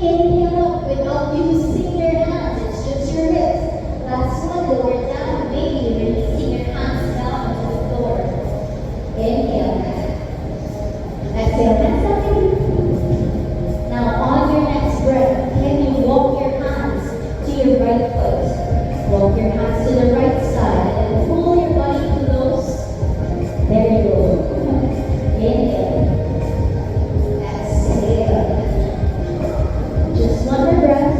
Inhale up without using your hands. It's just your hips. Last one, lower down, maybe releasing your hands down to the floor. Inhale. Exhale, hands up. Now on your next breath, can you walk your hands to your right foot? Walk your hands to the right side and pull your body close. There you go. Inhale. Exhale. Just one more breath.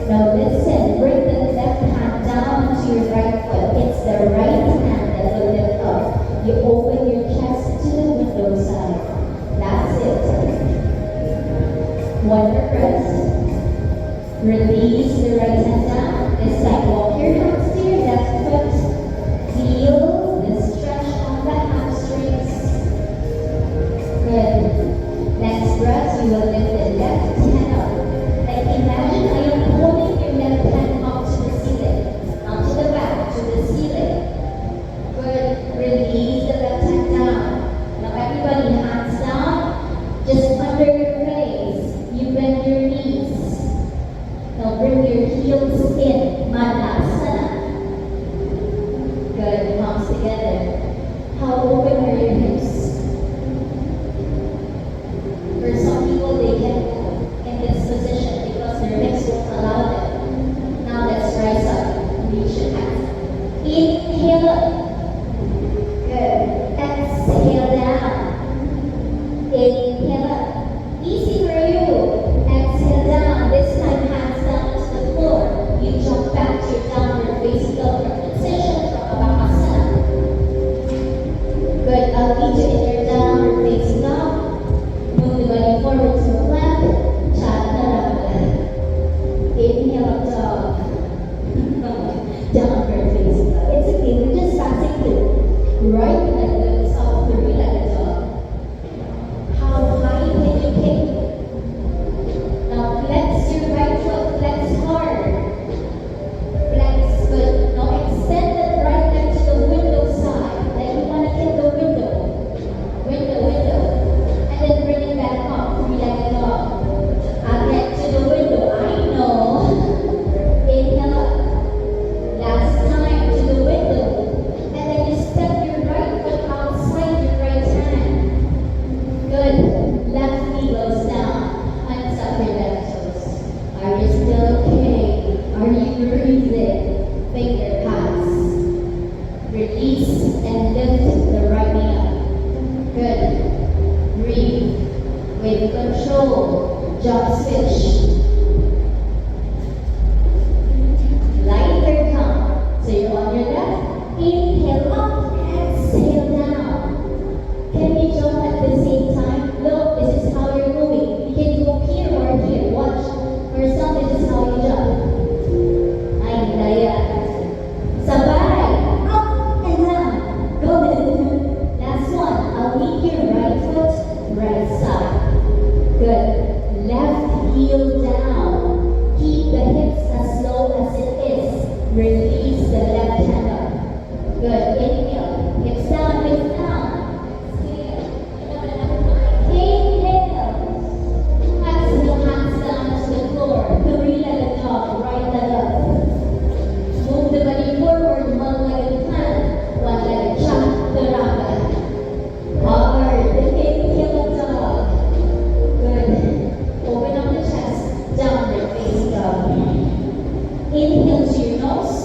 Now listen, bring the left hand down to your right foot. It's the right hand that will lift up. You open your chest to the window side. That's it. One more breath. Release the right hand down. This side, walk your hands to your left foot. Feel the stretch on the hamstrings. Good. Next breath, you will lift the left hand up. Like imagine I am holding your left hand up to the ceiling, not to the back, to the ceiling. Good. Release the left hand down. Now everybody, hands down, just under your face. You bend your knees. Now bring your heels in, Madhasana. Good, palms together. How open are your hips? For some people, they can move in this position because their hips won't allow them. Now let's rise up. Reach your hands. Inhale up. Good. Exhale down. Inhale up. Easy for you. Exhale down. This time, hands down to the floor. You jump back to your downward facing dog position from Abhasana. Good. I'll lead you in your downward facing dog. Move the body forward to the left. Chaturanga. Inhale up dog. Downward facing dog. It's okay. We're just passing through. Right leg lifts up, three-legged dog. How high can you kick? Now flex your right foot. Flex hard. Flex good. Now extend that right leg to the window side. Like you want to hit the window. Window. And then bring it back up. Three-legged dog. Again to the window. I know. Inhale up. Last time to the window. And then you step your right foot outside your right hand. Good. Left knee goes down. Hands up your left toes. Are you still okay? Are you breathing? Finger pass. Release and lift the right knee up. Good. Breathe. With control. Jump switch. Lighter come. So you're on your left. Inhale up. Exhale down. Can we jump at the same time? Look, this is how you're moving. You can go here or here. Watch. For some, this is how you jump. Ay, daya. Sabay. Up and down. Go. Last one. I'll lead your right foot, right side. Good. Left heel down. Keep the hips as low as it is. Release the left hand up. Good. Inhale. Hips down, hips down. Inhale. Exhale, hands down to the floor. Three-legged dog, right leg up. Move the body forward, one-legged plant, one-legged chaturanga. Hard. Inhale, dog. Good. Open up the chest, downward facing dog. Inhale to your nose.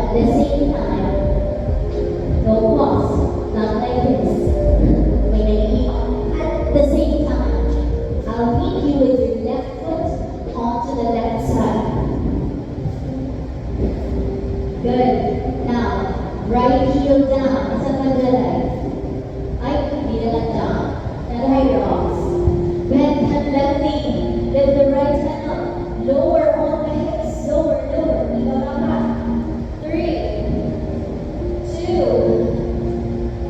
at the same time, don't pause, not like this. When I eat at the same time, I'll meet you with your left foot onto the left side. Good. Now, right heel down. Isang maglalay. Ay, hindi na lang down. Nalay rocks. Bend and left knee. Lift the right hand up. Lower all the hips. Lower, lower. Ikaw na ka. 3, 2,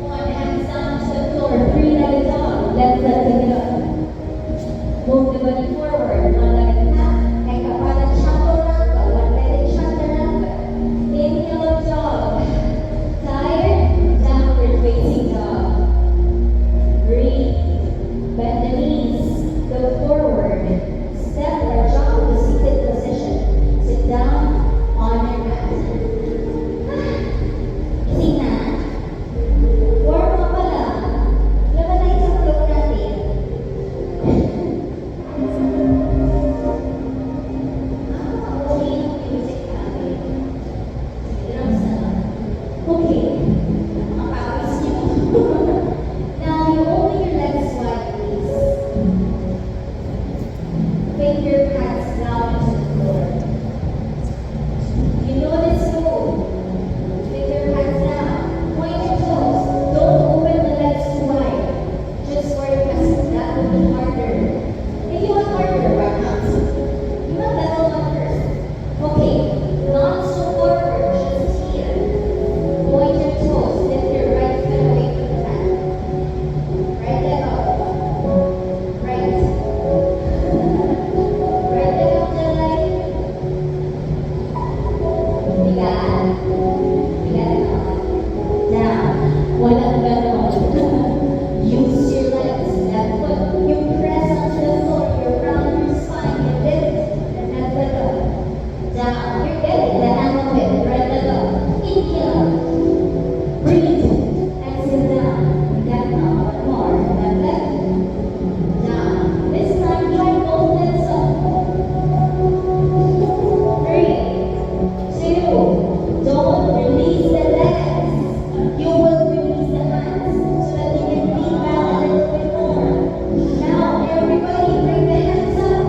1. Hands down to the floor. 3-legged dog. Left leg together. Move the body forward. 1-legged tap. And kapalan chaturanga. 1-legged chaturanga. Inhale up dog. Tired. Downward facing dog. Breathe. Bend the knees. Go forward. Step or jump to seated position. Sit down on your mat. Gising na. Warm up pala. Laban na isang flow natin. Okay yung music natin. Drums na lang. Okay. Ang pawis niyo. Now, you open your legs wide, please. Bring your hands down to the floor. You know this move. Bring your hands down. Point your toes. Don't open the legs too wide. Just work as that will be harder. If you want harder, why not? You want level one first. Okay. Not so forward, just here. Point your toes. Lift your right foot away from the mat. Right leg up. Right. Right leg up the leg. Bigat. Bigat naman. Now, walang ganon. Use your legs. Left foot. You press onto the floor. You round your spine. You lift. And left leg up. Down. You're getting the hang of it. Right leg up. Inhale. Breathe. Exhale down. Bigat na. One more. Left leg. Down. This time, try both legs up. 3, 2, don't release the legs. You will release the hands so that you can lean back a little bit more. Now, everybody, bring the hands up.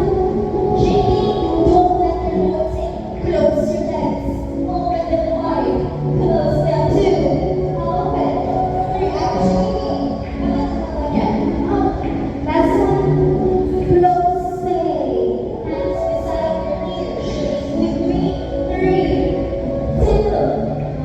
Shaking, don't let the roots in. Close your legs. Open them wide. Close them too. Open. 3, I'm shaking. Again. Up. Last one. Close, stay. Hands beside your ears. Shake with me. 3, 2,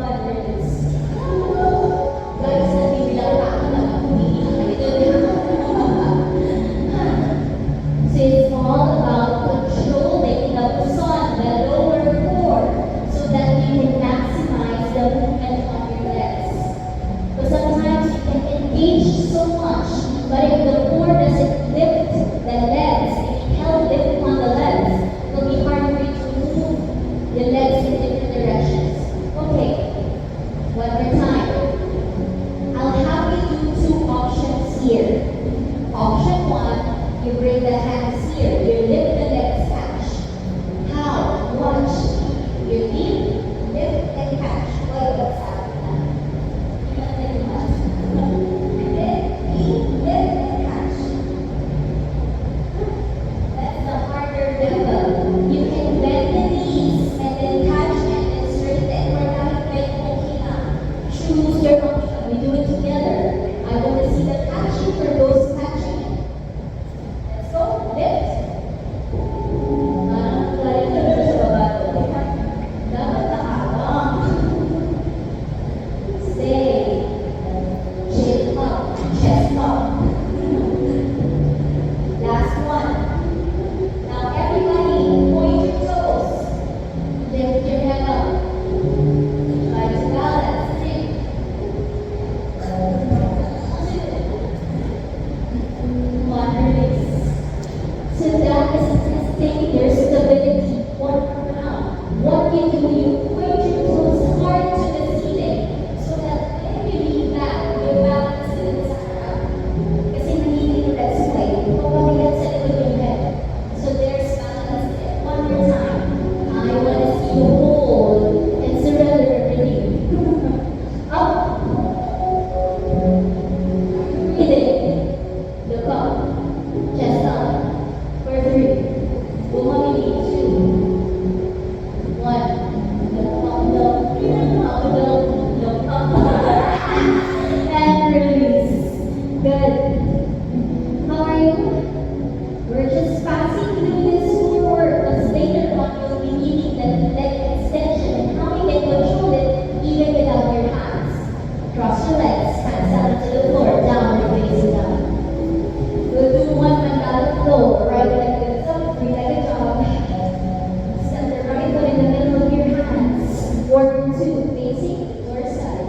two facing the door side.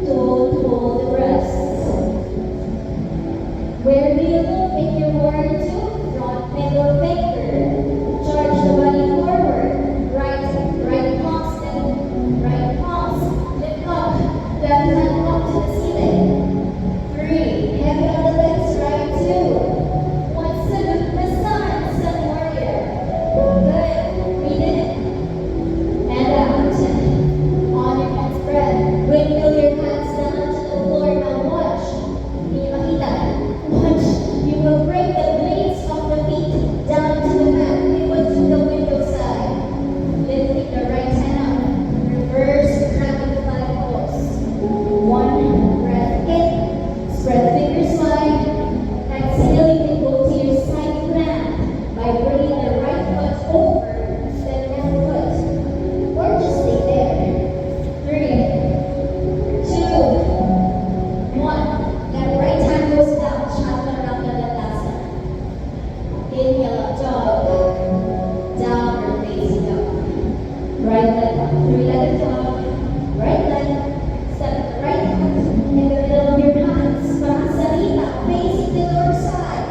Don't hold the breasts. Where do you look in your warrior two? Front middle finger. Charge the body forward. Right palm step. Right palms lift up. Left hand up to the ceiling. 3. Heavy on the legs. Right two. One sun. The sun warrior. Good. Breathe in and out. On your hands, spread. Windmill your hands down to the floor. Now watch. Hindi makita. Watch. You will break the blades of the feet down to the mat. Pivot to the window side. Lifting the right hand up. Reverse dragonfly pose. One breath in. Spread the fingers wide. Exhale, you can go to your side plank by bringing the right foot over the left foot. Or just stay there. 3, 2, 1. That right hand goes down. Chaturanga Dandasana. Inhale up dog. Downward facing dog. Right leg up. 3-legged dog. Right leg. Step the right foot in the middle of your hands. Bahasarita. Facing the door side.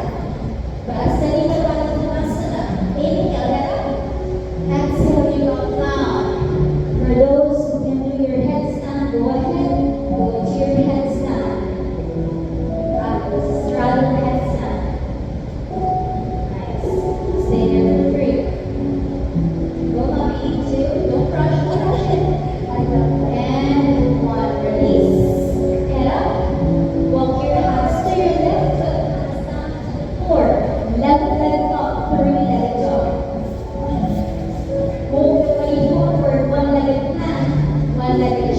Bahasarita Baladhanasana. Inhale, head up. Exhale, you go down. For those who can do your headstand, go ahead. Go to your headstand. Straddle the headstand. Nice. Stay there for 3. Go mommy. 2. Don't rush. Don't rush it. And 1. Release. Head up. Walk your hands to your left foot. Hands down to the floor. Left leg up. 3-legged dog. Move the body forward. One-legged plank. One-legged